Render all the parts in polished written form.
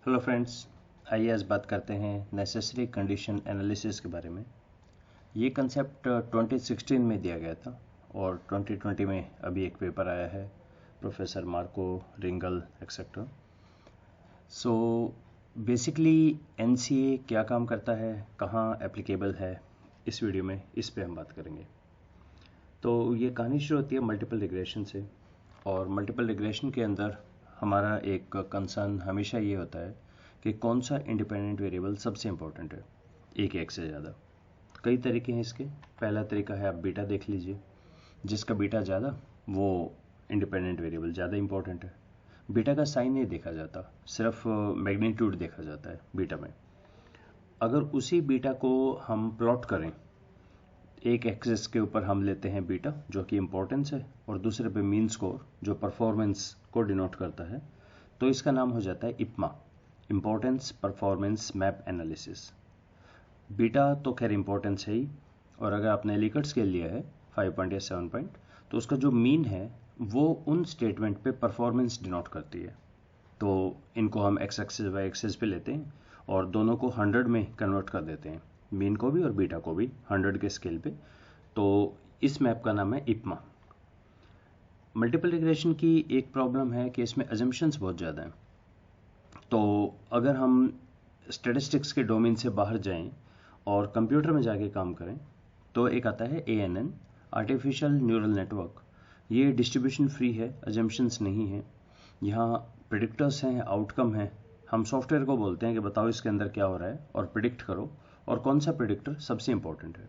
Hello friends, आइए आज बात करते हैं नेसेसरी कंडीशन एनालिसिस के बारे में। ये कंसेप्ट 2016 में दिया गया था और 2020 में अभी एक पेपर आया है, professor Marco, Ringle etcetera. So basically NCA क्या काम करता है, कहाँ एप्लीकेबल है, इस वीडियो में इस पे हम बात करेंगे। तो ये कहानी शुरू होती है मल्टीपल रिग्रेशन से, और मल्टीपल रिग्रेशन के अंदर हमारा एक कंसर्न हमेशा ये होता है कि कौन सा इंडिपेंडेंट वेरिएबल सबसे इंपॉर्टेंट है, एक एक से ज़्यादा। कई तरीके हैं इसके। पहला तरीका है, आप बीटा देख लीजिए, जिसका बीटा ज़्यादा वो इंडिपेंडेंट वेरिएबल ज़्यादा इंपॉर्टेंट है। बीटा का साइन नहीं देखा जाता, सिर्फ मैग्नीट्यूड देखा जाता है बीटा में। अगर उसी बीटा को हम प्लॉट करें, एक एक्सिस के ऊपर हम लेते हैं बीटा जो कि इंपॉर्टेंस है, और दूसरे पे मीन स्कोर जो परफॉर्मेंस को डिनोट करता है, तो इसका नाम हो जाता है IPMA, importance performance map analysis. बीटा तो खैर इंपॉर्टेंस है ही, और अगर आपने एलिकट स्केल लिया है 5 पॉइंट या 7 पॉइंट, तो उसका जो मीन है वो उन स्टेटमेंट पे परफॉर्मेंस डिनोट करती है। तो इनको हम एक्स एक्सिस वाई एक्सिस पे लेते हैं और दोनों को 100 में कन्वर्ट कर देते हैं, मीन को भी और बीटा को भी 100 के स्केल पे। तो इस मैप का नाम है इप्मा। मल्टीपल रिग्रेशन की एक प्रॉब्लम है कि इसमें अजम्पशंस बहुत ज़्यादा हैं। तो अगर हम स्टैटिस्टिक्स के डोमेन से बाहर जाएं और कंप्यूटर में जाके काम करें, तो एक आता है ANN, आर्टिफिशियल न्यूरल नेटवर्क। ये डिस्ट्रीब्यूशन फ्री है, अजम्पशंस नहीं है। यहाँ प्रिडिक्टर्स हैं, आउटकम है। हम सॉफ्टवेयर को बोलते हैं कि बताओ इसके अंदर क्या हो रहा है और प्रिडिक्ट करो, और कौन सा प्रिडिक्टर सबसे इंपॉर्टेंट है।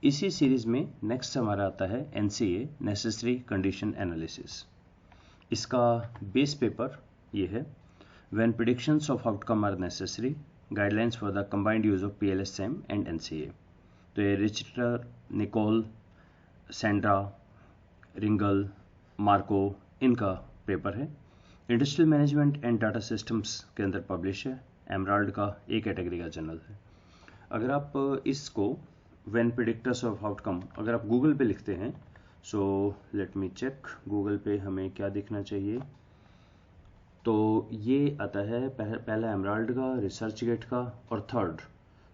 इसी सीरीज में नेक्स्ट हमारा आता है NCA, नेसेसरी कंडीशन एनालिसिस। इसका बेस पेपर ये है, When predictions of outcome are necessary, guidelines for the combined use of PLSM and NCA। तो ये रिचर्ड, निकोल, सैंड्रा, रिंगल, मार्को, इनका पेपर है। Industrial management and data systems के अंदर publish है, एमराल्ड का एक कैटेगरी का जर्नल है। अगर आप इसको When predictors of outcome अगर आप गूगल पे लिखते हैं, so let me check Google पे हमें क्या दिखना चाहिए। तो ये आता है पहला एमराल्ड का, रिसर्च गेट का, और थर्ड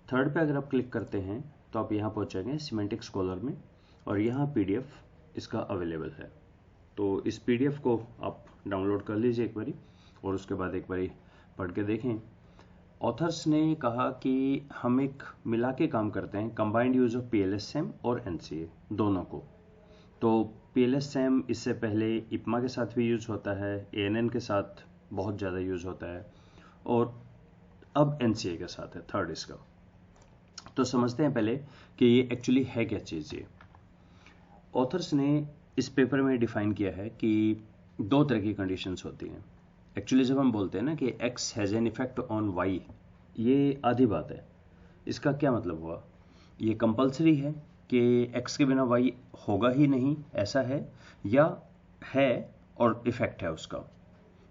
पे अगर आप क्लिक करते हैं तो आप यहाँ पहुँचेंगे सिमेंटिक स्कॉलर में, और यहाँ PDF इसका अवेलेबल है। तो इस PDF को आप डाउनलोड कर लीजिए एक बारी, और उसके बाद एक बारी पढ़ के देखें। ऑथर्स ने कहा कि हम एक मिला के काम करते हैं, कंबाइंड यूज ऑफ PLSM और NCA दोनों को। तो PLSM इससे पहले इप्मा के साथ भी यूज होता है, ANN के साथ बहुत ज़्यादा यूज होता है, और अब NCA के साथ है थर्ड इसका। तो समझते हैं पहले कि ये एक्चुअली है क्या चीज़। ये ऑथर्स ने इस पेपर में डिफाइन किया है कि दो तरह की कंडीशंस होती हैं। एक्चुअली जब हम बोलते हैं ना कि X has an effect on Y, ये आधी बात है। इसका क्या मतलब हुआ, ये कंपलसरी है कि X के बिना Y होगा ही नहीं, ऐसा है, या है और इफेक्ट है उसका।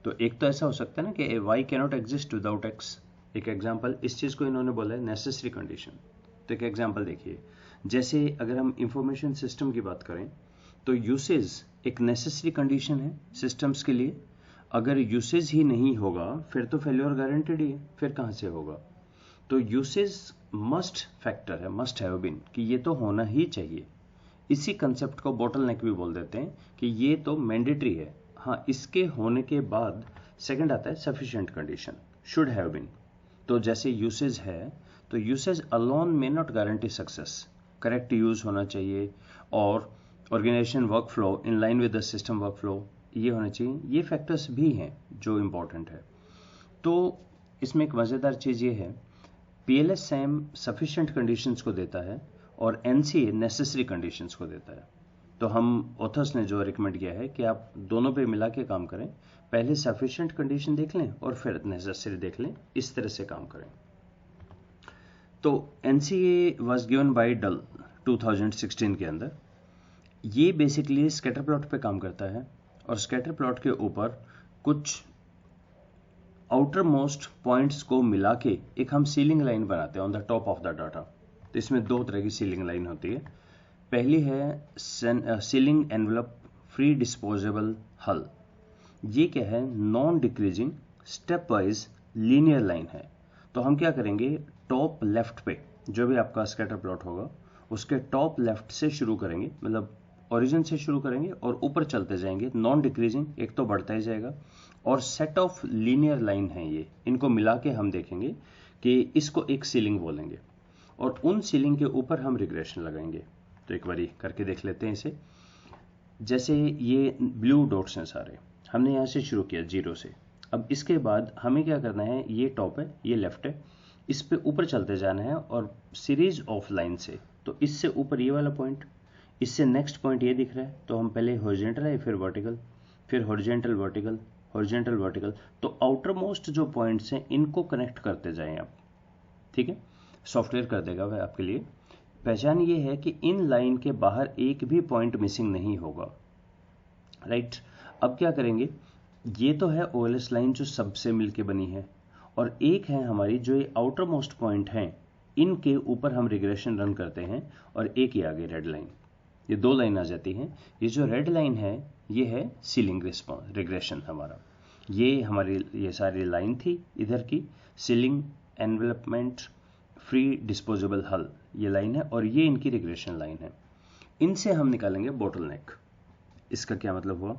तो एक तो ऐसा हो सकता है ना कि Y cannot exist without X। एक एग्जांपल, इस चीज़ को इन्होंने बोला है नेसेसरी कंडीशन। तो एक एग्जांपल देखिए, जैसे अगर हम इंफॉर्मेशन सिस्टम की बात करें, तो यूसेज एक नेसेसरी कंडीशन है सिस्टम्स के लिए। अगर यूसेज ही नहीं होगा फिर तो फेल्योर गारंटेड ही है, फिर कहाँ से होगा। तो यूसेज मस्ट फैक्टर है, मस्ट हैव बीन, कि ये तो होना ही चाहिए। इसी कंसेप्ट को बॉटल नेक भी बोल देते हैं कि ये तो मैंडेटरी है। हाँ, इसके होने के बाद सेकंड आता है sufficient condition, should have been. तो जैसे यूसेज है, तो usage alone may not guarantee success, correct use होना चाहिए, और organisation work flow in line with the system work flow, ये होना चाहिए। ये फैक्टर्स भी हैं जो इम्पोर्टेंट है। तो इसमें एक मज़ेदार चीज़ ये है, PLSM सफिशिएंट कंडीशंस को देता है और NCA नेसेसरी कंडीशंस को देता है। तो हम ऑथर्स ने जो रिकमेंड किया है कि आप दोनों पे मिला के काम करें, पहले सफिशिएंट कंडीशन देख लें और फिर नेसेसरी देख लें, इस तरह से काम करें। तो NCA वाज गिवन बाय डल 2016 के अंदर। ये बेसिकली स्कैटर प्लॉट पे काम करता है, और स्कैटर प्लॉट के ऊपर कुछ आउटर मोस्ट पॉइंट्स को मिला के एक हम सीलिंग लाइन बनाते हैं on the top of the data. तो इसमें दो तरह की सीलिंग लाइन होती है। पहली है सीलिंग एनवलप फ्री डिस्पोजेबल हल। ये क्या है, non decreasing step wise linear line है, तो हम क्या करेंगे, टॉप लेफ्ट पे जो भी आपका स्कैटर प्लॉट होगा उसके टॉप लेफ्ट से शुरू करेंगे, मतलब ओरिजिन से शुरू करेंगे और ऊपर चलते जाएंगे, नॉन डिक्रीजिंग, एक तो बढ़ता ही जाएगा, और सेट ऑफ लीनियर लाइन है ये, इनको मिला के हम देखेंगे कि इसको एक सीलिंग बोलेंगे, और उन सीलिंग के ऊपर हम रिग्रेशन लगाएंगे। तो एक बारी करके देख लेते हैं इसे। जैसे ये ब्लू डॉट्स हैं सारे, हमने यहाँ से शुरू किया 0 से, अब इसके बाद हमें क्या करना है, ये टॉप है, ये लेफ्ट है, इस पे ऊपर चलते जाना है और सीरीज ऑफ लाइन से, तो इससे ऊपर ये वाला पॉइंट, इससे नेक्स्ट पॉइंट ये दिख रहा है, तो हम पहले हॉरिजॉन्टल है, फिर वर्टिकल, फिर हॉरिजॉन्टल वर्टिकल, हॉरिजॉन्टल वर्टिकल, तो आउटर मोस्ट जो पॉइंट्स हैं इनको कनेक्ट करते जाएं आप, ठीक है, सॉफ्टवेयर कर देगा वह आपके लिए। पहचान ये है कि इन लाइन के बाहर एक भी पॉइंट मिसिंग नहीं होगा, राइट। अब क्या करेंगे, ये तो है ओएलएस लाइन जो सबसे मिलके बनी है, और एक है हमारी जो ये आउटर मोस्ट पॉइंट हैं, इनके ऊपर हम रिग्रेशन रन करते हैं, और एक ये आगे रेड लाइन, ये 2 लाइन आ जाती हैं। ये जो रेड लाइन है ये है सीलिंग रिग्रेशन हमारा, ये हमारी ये सारी लाइन थी इधर की, सीलिंग, एनवेलपमेंट, फ्री डिस्पोजेबल हल, ये लाइन है, और ये इनकी रिग्रेशन लाइन है। इनसे हम निकालेंगे बोटलनेक। इसका क्या मतलब हुआ,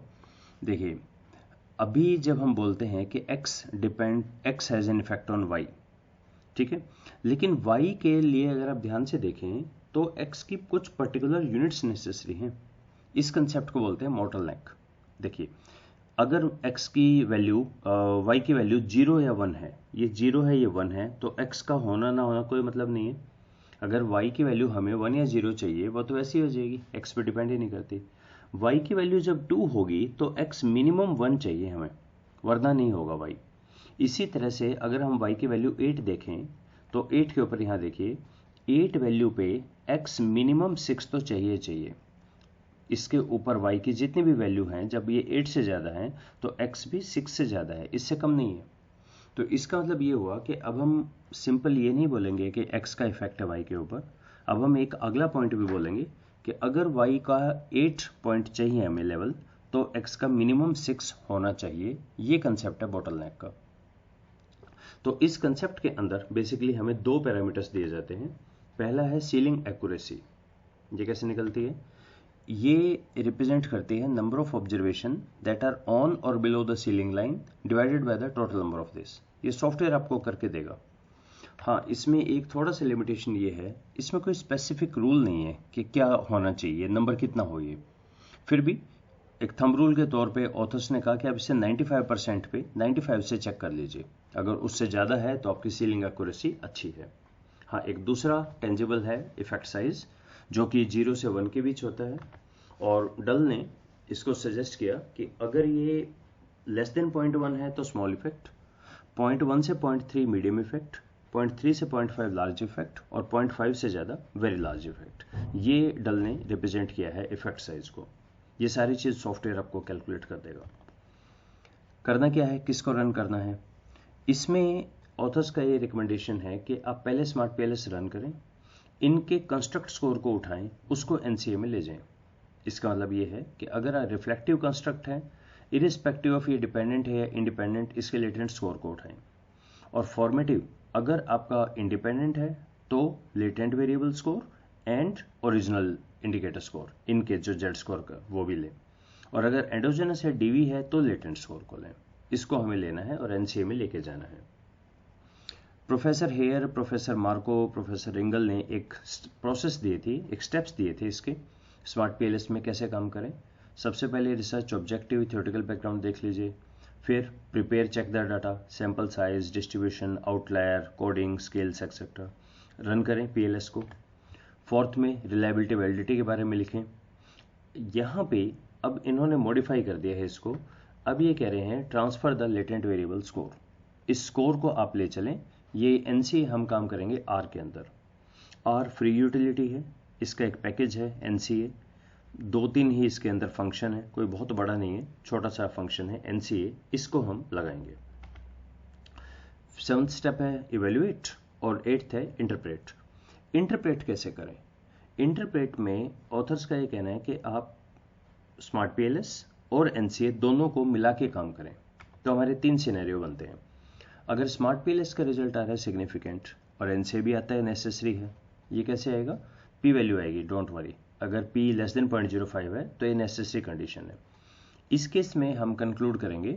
देखिए अभी जब हम बोलते हैं कि x has an effect on y, ठीक है, लेकिन y के लिए अगर आप ध्यान से देखें तो x की कुछ पर्टिकुलर यूनिट्स नेसेसरी हैं। इस कंसेप्ट को बोलते हैं बोटलनेक। देखिए अगर x की वैल्यू y की वैल्यू 0 या 1 है, ये 0 है ये 1 है, तो x का होना ना होना कोई मतलब नहीं है। अगर y की वैल्यू हमें 1 या 0 चाहिए, वो तो ऐसी हो जाएगी, x पे डिपेंड ही नहीं करती। y की वैल्यू जब 2 होगी तो x मिनिमम 1 चाहिए हमें, वरना नहीं होगा y। इसी तरह से अगर हम y की वैल्यू 8 देखें तो 8 के ऊपर यहाँ देखिए, 8 वैल्यू पे x मिनिमम 6 तो चाहिए। इसके ऊपर y की जितनी भी वैल्यू हैं, जब ये 8 से ज़्यादा है तो x भी 6 से ज़्यादा है, इससे कम नहीं है। तो इसका मतलब ये हुआ कि अब हम सिंपल ये नहीं बोलेंगे कि x का इफेक्ट है y के ऊपर, अब हम एक अगला पॉइंट भी बोलेंगे कि अगर y का 8 पॉइंट चाहिए हमें लेवल, तो x का मिनिमम 6 होना चाहिए। ये कंसेप्ट है बोटलनेक का। तो इस कंसेप्ट के अंदर बेसिकली हमें 2 पैरामीटर्स दिए जाते हैं। पहला है सीलिंग एक्यूरेसी, ये कैसे निकलती है, ये रिप्रेजेंट करती है number of observation that are on or below the ceiling line divided by the total number of this. ये सॉफ्टवेयर आपको करके देगा। हाँ, इसमें एक थोड़ा सा लिमिटेशन ये है, इसमें कोई स्पेसिफिक रूल नहीं है कि क्या होना चाहिए, नंबर कितना हो। ये फिर भी एक थंब रूल के तौर पे ऑथर्स ने कहा कि आप इसे 95% पे 95 से चेक कर लीजिए, अगर उससे ज़्यादा है तो आपकी सीलिंग एक्यूरेसी अच्छी है। हाँ, एक दूसरा टेंजिबल है इफेक्ट साइज, जो कि 0 से 1 के बीच होता है, और डल ने इसको सजेस्ट किया कि अगर ये लेस देन 0.1 है तो स्मॉल इफेक्ट, 0.1 से 0.3 मीडियम इफेक्ट, 0.3 से 0.5 लार्ज इफेक्ट, और 0.5 से ज़्यादा वेरी लार्ज इफेक्ट। ये डल ने रिप्रेजेंट किया है इफेक्ट साइज को। ये सारी चीज़ सॉफ्टवेयर आपको कैलकुलेट कर देगा। करना क्या है, किसको रन करना है, इसमें ऑथर्स का ये रिकमेंडेशन है कि आप पहले स्मार्ट पीएलएस रन करें, इनके कंस्ट्रक्ट स्कोर को उठाएं, उसको एनसीए में ले जाएं। इसका मतलब ये है कि अगर रिफ्लेक्टिव कंस्ट्रक्ट है, इरिस्पेक्टिव ऑफ ये डिपेंडेंट है या इंडिपेंडेंट, इसके लेटेंट स्कोर को उठाएं। और फॉर्मेटिव, अगर आपका इंडिपेंडेंट है तो latent variable score and original indicator score, इनके जो जेड स्कोर का वो भी लें। और अगर एंडोजेनस है, डीवी है, तो लेटेंट स्कोर को लें। इसको हमें लेना है और एनसीए में लेके जाना है। Professor Hair, professor Marco, professor Ringle ने एक प्रोसेस दिए थी, एक स्टेप्स दिए थे इसके स्मार्ट पीएलएस में कैसे काम करें। सबसे पहले रिसर्च ऑब्जेक्टिव थ्योरेटिकल बैकग्राउंड देख लीजिए, फिर prepare check the data, sample size, distribution, outlier, coding, scales etcetera, run करें पीएलएस को। फोर्थ में रिलायबिलिटी वैलिडिटी के बारे में लिखें। यहाँ पे अब इन्होंने मॉडिफाई कर दिया है इसको, अब ये कह रहे हैं transfer the latent variable score. इस स्कोर को आप ले चलें, ये एनसीए हम काम करेंगे आर के अंदर। आर फ्री यूटिलिटी है, इसका एक पैकेज है एनसीए, 2-3 ही इसके अंदर फंक्शन है, कोई बहुत बड़ा नहीं है, छोटा सा फंक्शन है एनसीए, इसको हम लगाएंगे। 7th स्टेप है इवेल्युएट, और 8th है इंटरप्रेट। इंटरप्रेट कैसे करें, इंटरप्रेट में ऑथर्स का ये कहना है कि आप स्मार्ट पीएलएस और एनसीए दोनों को मिला के काम करें। तो हमारे 3 सिनेरियो बनते हैं। अगर स्मार्ट पीएलएस का रिजल्ट आ रहा है सिग्निफिकेंट और एन से भी आता है नेसेसरी है, ये कैसे आएगा? पी वैल्यू आएगी, डोंट वरी। अगर पी लेस देन 0.05 है तो ये नेसेसरी कंडीशन है। इस केस में हम कंक्लूड करेंगे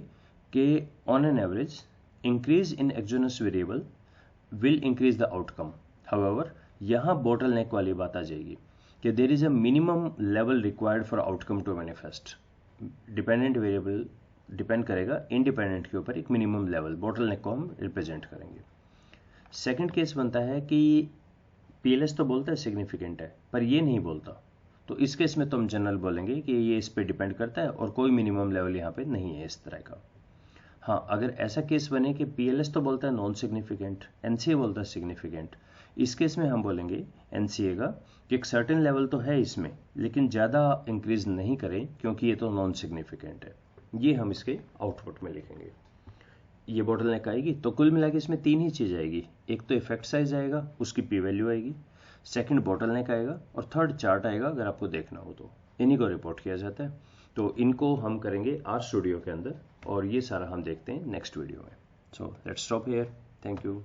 कि on an average increase in exogenous variable will increase the outcome. However यहाँ बोटल नेक वाली बात आ जाएगी कि there is a minimum level required for outcome to manifest. Dependent variable depend करेगा इंडिपेंडेंट के ऊपर, एक मिनिमम लेवल बोटल नेक को हम रिप्रेजेंट करेंगे। सेकंड केस बनता है कि पीएलएस तो बोलता है सिग्निफिकेंट है पर ये नहीं बोलता, तो इस केस में तो हम जनरल बोलेंगे कि ये इस पे डिपेंड करता है और कोई मिनिमम लेवल यहाँ पे नहीं है इस तरह का। हाँ, अगर ऐसा केस बने कि पीएलएस तो बोलता है नॉन सिग्निफिकेंट, एनसीए बोलता है सिग्निफिकेंट, इस केस में हम बोलेंगे एनसीए का कि एक सर्टेन लेवल तो है इसमें लेकिन ज़्यादा इंक्रीज नहीं करें क्योंकि ये तो नॉन सिग्निफिकेंट है। ये हम इसके आउटपुट में लिखेंगे। ये बोटल नेक आएगी, तो कुल मिला के इसमें 3 ही चीज़ आएगी। एक तो इफेक्ट साइज आएगा, उसकी पी वैल्यू आएगी, सेकंड बोटल नेक आएगा और थर्ड चार्ट आएगा अगर आपको देखना हो तो। इन्हीं को रिपोर्ट किया जाता है। तो इनको हम करेंगे आर स्टूडियो के अंदर और ये सारा हम देखते हैं नेक्स्ट वीडियो में। So let's stop here. Thank you.